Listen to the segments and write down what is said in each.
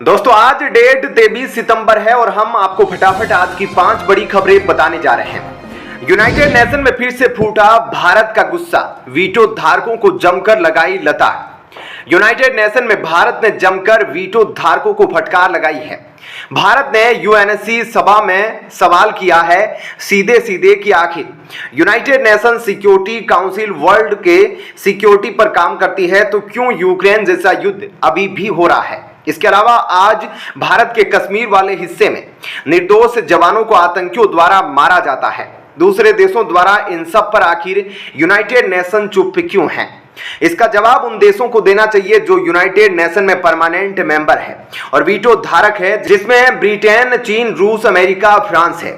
दोस्तों आज डेट 23 सितंबर है और हम आपको फटाफट आज की 5 बड़ी खबरें बताने जा रहे हैं। यूनाइटेड नेशन में फिर से फूटा भारत का गुस्सा, वीटो धारकों को जमकर लगाई लताड़। यूनाइटेड नेशन में भारत ने जमकर वीटो धारकों को फटकार लगाई है। भारत ने यूएनएससी सभा में सवाल किया है सीधे सीधे कि आखिर United nation security council world के सिक्योरिटी पर काम करती है तो क्यों यूक्रेन जैसा युद्ध अभी भी हो रहा है। इसके अलावा आज भारत के कश्मीर वाले हिस्से में निर्दोष जवानों को आतंकियों द्वारा मारा जाता है। दूसरे देशों द्वारा इन सब पर आखिर यूनाइटेड नेशन चुप क्यों है? इसका जवाब उन देशों को देना चाहिए जो यूनाइटेड नेशन में परमानेंट मेंबर है और वीटो धारक है, जिसमें ब्रिटेन, चीन, रूस, अमेरिका, फ्रांस है।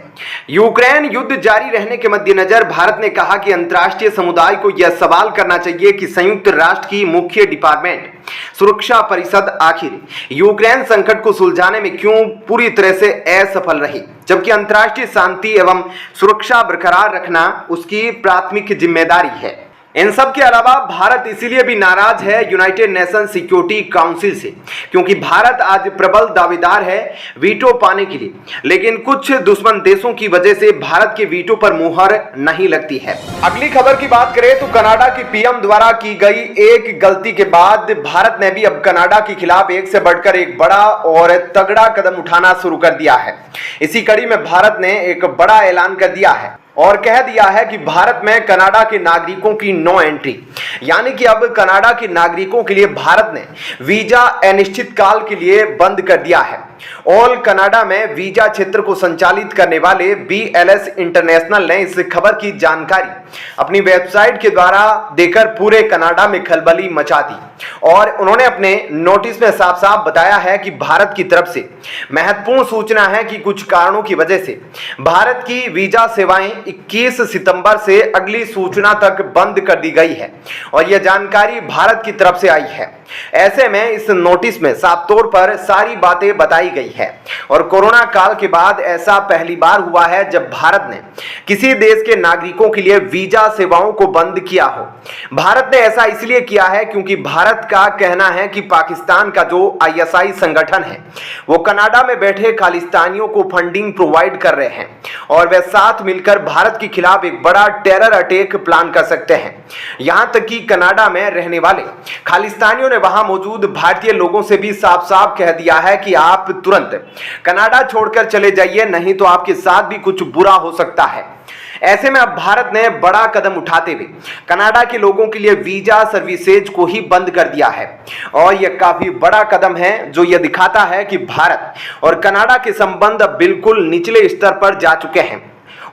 यूक्रेन युद्ध जारी रहने के मद्देनजर भारत ने कहा कि अंतर्राष्ट्रीय समुदाय को यह सवाल करना चाहिए कि संयुक्त राष्ट्र की मुख्य डिपार्टमेंट सुरक्षा परिषद आखिर यूक्रेन संकट को सुलझाने में क्यों पूरी तरह से असफल रही, जबकि अंतर्राष्ट्रीय शांति एवं सुरक्षा बरकरार रखना उसकी प्राथमिक जिम्मेदारी है। इन सब के अलावा भारत इसीलिए भी नाराज है यूनाइटेड नेशन सिक्योरिटी काउंसिल से क्योंकि भारत आज प्रबल दावेदार है वीटो पाने के लिए, लेकिन कुछ दुश्मन देशों की वजह से भारत के वीटो पर मुहर नहीं लगती है। अगली खबर की बात करें तो कनाडा की पीएम द्वारा की गई एक गलती के बाद भारत ने भी अब कनाडा के खिलाफ एक से बढ़कर एक बड़ा और तगड़ा कदम उठाना शुरू कर दिया है। इसी कड़ी में भारत ने एक बड़ा ऐलान कर दिया है और कह दिया है कि भारत में कनाडा के नागरिकों की नो एंट्री, यानी कि अब कनाडा के नागरिकों के लिए भारत ने वीजा अनिश्चितकाल के लिए बंद कर दिया है। ऑल कनाडा में वीजा क्षेत्र को संचालित करने वाले BLS इंटरनेशनल ने इस खबर की जानकारी अपनी वेबसाइट के द्वारा देकर पूरे कनाडा में खलबली मचा दी और उन्होंने अपने नोटिस में साफ साफ बताया है कि भारत की तरफ से महत्वपूर्ण सूचना है कि कुछ कारणों की वजह से भारत की वीजा सेवाएं 21 सितंबर से अगली सूचना तक बंद कर दी गई है और यह जानकारी भारत की तरफ से आई है। ऐसे में इस नोटिस में साफ तौर पर सारी बातें बताई गई है और कोरोना काल के बाद ऐसा पहली बार हुआ है जब भारत ने किसी देश के नागरिकों के लिए वीजा सेवाओं को बंद किया हो। भारत ने ऐसा इसलिए किया है क्योंकि भारत का कहना है कि पाकिस्तान का जो ISI संगठन है वो कनाडा में बैठे खालिस्तानियों को फंडिंग प्रोवाइड कर रहे हैं और वे साथ मिलकर भारत के खिलाफ एक बड़ा टेरर अटैक प्लान कर सकते हैं। यहां तक कि कनाडा में रहने वाले खालिस्तानियों ने वहां मौजूद भारतीय लोगों से भी साफ साफ कह दिया है कि आप तुरंत कनाडा छोड़कर चले जाइए, नहीं तो आपके साथ भी कुछ बुरा हो सकता है। ऐसे में अब भारत ने बड़ा कदम उठाते हुए कनाडा के लोगों के लिए वीजा सर्विसेज को ही बंद कर दिया है और यह काफी बड़ा कदम है जो यह दिखाता है कि भारत और कनाडा के संबंध अब बिल्कुल निचले स्तर पर जा चुके हैं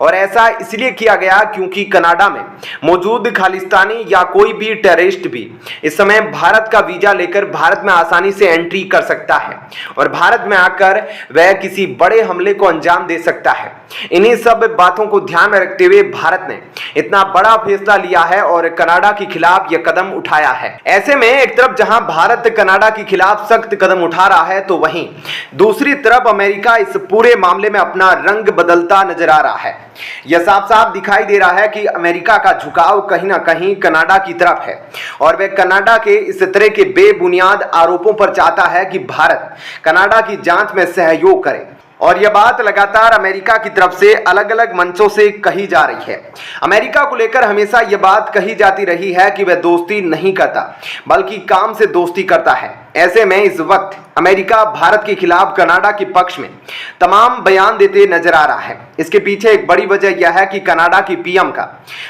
और ऐसा इसलिए किया गया क्योंकि कनाडा में मौजूद खालिस्तानी या कोई भी टेररिस्ट भी इस समय भारत का वीजा लेकर भारत में आसानी से एंट्री कर सकता है और भारत में आकर वह किसी बड़े हमले को अंजाम दे सकता है। इन्हीं सब बातों को ध्यान में रखते हुए भारत ने इतना बड़ा फैसला लिया है और कनाडा के खिलाफ यह कदम उठाया है। ऐसे में एक तरफ जहां भारत कनाडा के खिलाफ सख्त कदम उठा रहा है तो वहीं दूसरी तरफ अमेरिका इस पूरे मामले में अपना रंग बदलता नजर आ रहा है। यह साफ साफ दिखाई दे रहा है कि अमेरिका का झुकाव कहीं ना कहीं कनाडा की तरफ है और वह कनाडा के इस तरह के बेबुनियाद आरोपों पर चाहता है कि भारत कनाडा की जांच में सहयोग करे और यह बात लगातार अमेरिका की तरफ से अलग अलग मंचों से कही जा रही है। अमेरिका को लेकर हमेशा यह बात कही जाती रही है कि वह दोस्ती नहीं करता बल्कि काम से दोस्ती करता है। ऐसे में इस वक्त अमेरिका भारत के खिलाफ कनाडा के पक्ष में तमाम बयान देते नजर आ रहा है। इसके पीछे एक बड़ी वजह यह है कि कनाडा की पीएम का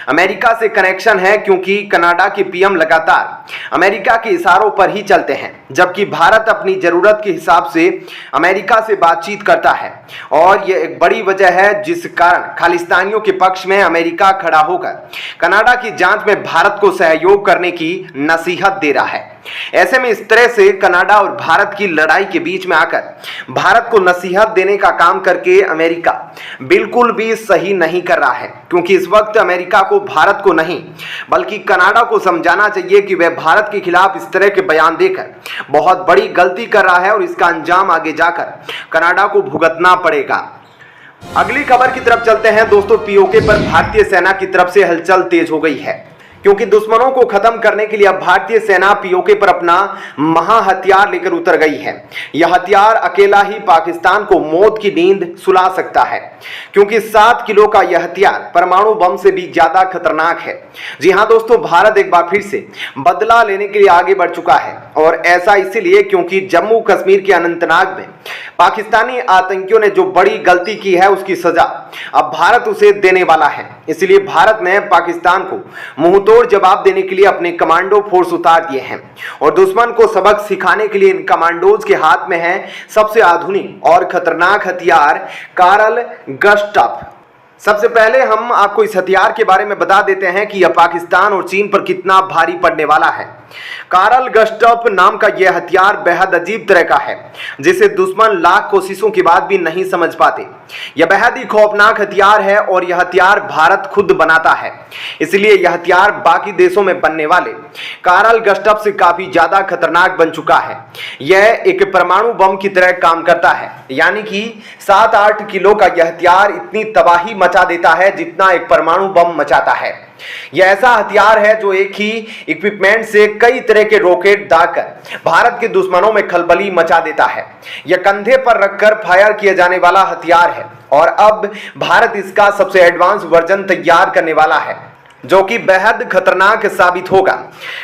अमेरिका से कनेक्शन है क्योंकि कनाडा के पीएम लगातार अमेरिका के इशारों पर ही चलते हैं, जबकि भारत अपनी जरूरत के हिसाब से अमेरिका से बातचीत करता है और यह एक बड़ी वजह है जिस कारण खालिस्तानियों के पक्ष में अमेरिका खड़ा होकर कनाडा की जांच में भारत को सहयोग करने की नसीहत दे रहा है। ऐसे में इस तरह से कनाडा और भारत की लड़ाई के बीच में आकर भारत को नसीहत देने का काम करके अमेरिका बिल्कुल भी सही नहीं कर रहा है क्योंकि इस वक्त अमेरिका को भारत को नहीं बल्कि कनाडा को समझाना चाहिए कि वह भारत के खिलाफ इस तरह के बयान देकर बहुत बड़ी गलती कर रहा है और इसका अंजाम आगे जाकर कनाडा को भुगतना पड़ेगा। अगली खबर की तरफ चलते हैं दोस्तों। POK पर भारतीय सेना की तरफ से हलचल तेज हो गई है। क्योंकि दुश्मनों को खत्म करने के लिए अब भारतीय सेना पीओके पर अपना महा हथियार लेकर उतर गई है। यह हथियार अकेला ही पाकिस्तान को मौत की नींद सुला सकता है, क्योंकि 7 किलो का यह हथियार परमाणु बम से भी ज्यादा खतरनाक है। जी हां दोस्तों, भारत एक बार फिर से बदला लेने के लिए आगे बढ़ चुका है, और ऐसा इसीलिए क्योंकि जम्मू कश्मीर के अनंतनाग में पाकिस्तानी आतंकियों ने जो बड़ी गलती की है उसकी सजा अब भारत उसे देने वाला है। इसलिए भारत ने पाकिस्तान को मुंहतोड़ जवाब देने के लिए अपने कमांडो फोर्स उतार दिए हैं, और दुश्मन को सबक सिखाने के लिए इन कमांडोज के हाथ में है सबसे आधुनिक और खतरनाक हथियार कारल गस्टफ। सबसे पहले हम आपको इस हथियार के बारे में बता देते हैं कि यह पाकिस्तान और चीन पर कितना भारी पड़ने वाला है। कारल गस्टफ नाम का यह हथियार बेहद अजीब तरह का है, जिसे दुश्मन लाख कोशिशों के बाद भी नहीं समझ पाते। यह बेहद ही खौफनाक हथियार है, और यह हथियार भारत खुद बनाता है। इसलिए यह हथियार बाकी देशों में बनने वाले कारल गस्टफ से काफी ज्यादा खतरनाक बन चुका है। यह एक परमाणु बम की तरह काम करता है, यानी कि 7-8 किलो का यह हथियार इतनी तबाही मचा देता है जितना एक परमाणु बम मचाता है। यह ऐसा हथियार है जो एक ही इक्विपमेंट से कई तरह के रॉकेट दागकर भारत के दुश्मनों में खलबली मचा देता है। यह कंधे पर रखकर फायर किया जाने वाला हथियार है, और अब भारत इसका सबसे एडवांस वर्जन तैयार करने वाला है, जो कि बेहद खतरनाक साबित होगा।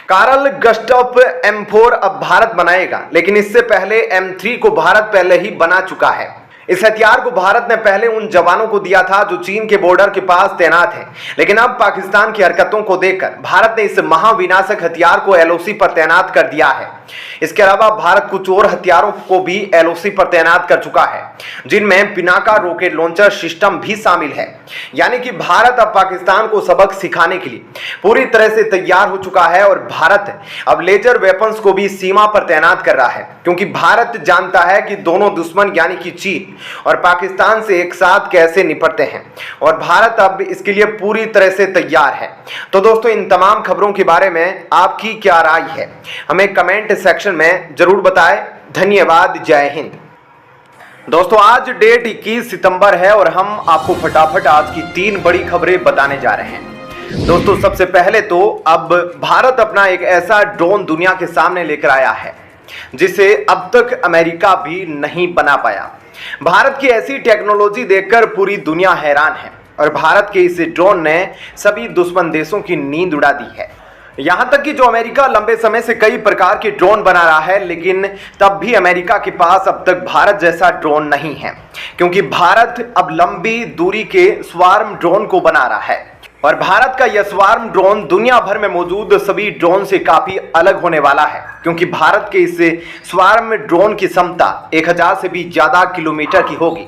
कारल गस्टफ M4 अब भारत बनाएगा, लेकिन इससे पहले M3 को भारत पहले ही बना चुका है। इस हथियार को भारत ने पहले उन जवानों को दिया था जो चीन के बॉर्डर के पास तैनात हैं, लेकिन अब पाकिस्तान की हरकतों को देखकर भारत ने इस महाविनाशक हथियार को LOC पर तैनात कर दिया है। इसके अलावा भारत कुछ और हथियारों को भी LOC पर तैनात कर चुका है, जिनमें पिनाका रॉकेट लॉन्चर सिस्टम भी शामिल है। यानी कि भारत अब पाकिस्तान को सबक सिखाने के लिए पूरी तरह से तैयार हो चुका है, और भारत अब लेजर वेपन्स को भी सीमा पर तैनात कर रहा है, क्योंकि भारत जानता है कि दोनों दुश्मन यानी कि चीन और पाकिस्तान से एक साथ कैसे निपटते हैं, और भारत अब इसके लिए पूरी तरह से तैयार है। तो दोस्तों, इन तमाम खबरों के बारे में आपकी क्या राय है, हमें कमेंट सेक्शन में जरूर बताएं। धन्यवाद, जय हिंद। दोस्तों, आज डेट 21 सितंबर है, और हम आपको फटाफट आज की 3 बड़ी खबरें बताने जा रहे हैं। दोस्तों, सबसे पहले तो अब भारत अपना एक ऐसा ड्रोन दुनिया के सामने लेकर आया है जिसे अब तक अमेरिका भी नहीं बना पाया। भारत की ऐसी टेक्नोलॉजी देखकर पूरी दुनिया हैरान है, और भारत के इस ड्रोन ने सभी दुश्मन देशों की नींद उड़ा दी है। यहां तक कि जो अमेरिका लंबे समय से कई प्रकार के ड्रोन बना रहा है, लेकिन तब भी अमेरिका के पास अब तक भारत जैसा ड्रोन नहीं है, क्योंकि भारत अब लंबी दूरी के स्वार्म ड्रोन को बना रहा है, और भारत का यह स्वार्म ड्रोन दुनिया भर में मौजूद सभी ड्रोन से काफी अलग होने वाला है, क्योंकि भारत के इस स्वार्म ड्रोन की क्षमता 1000 से भी ज्यादा किलोमीटर की होगी।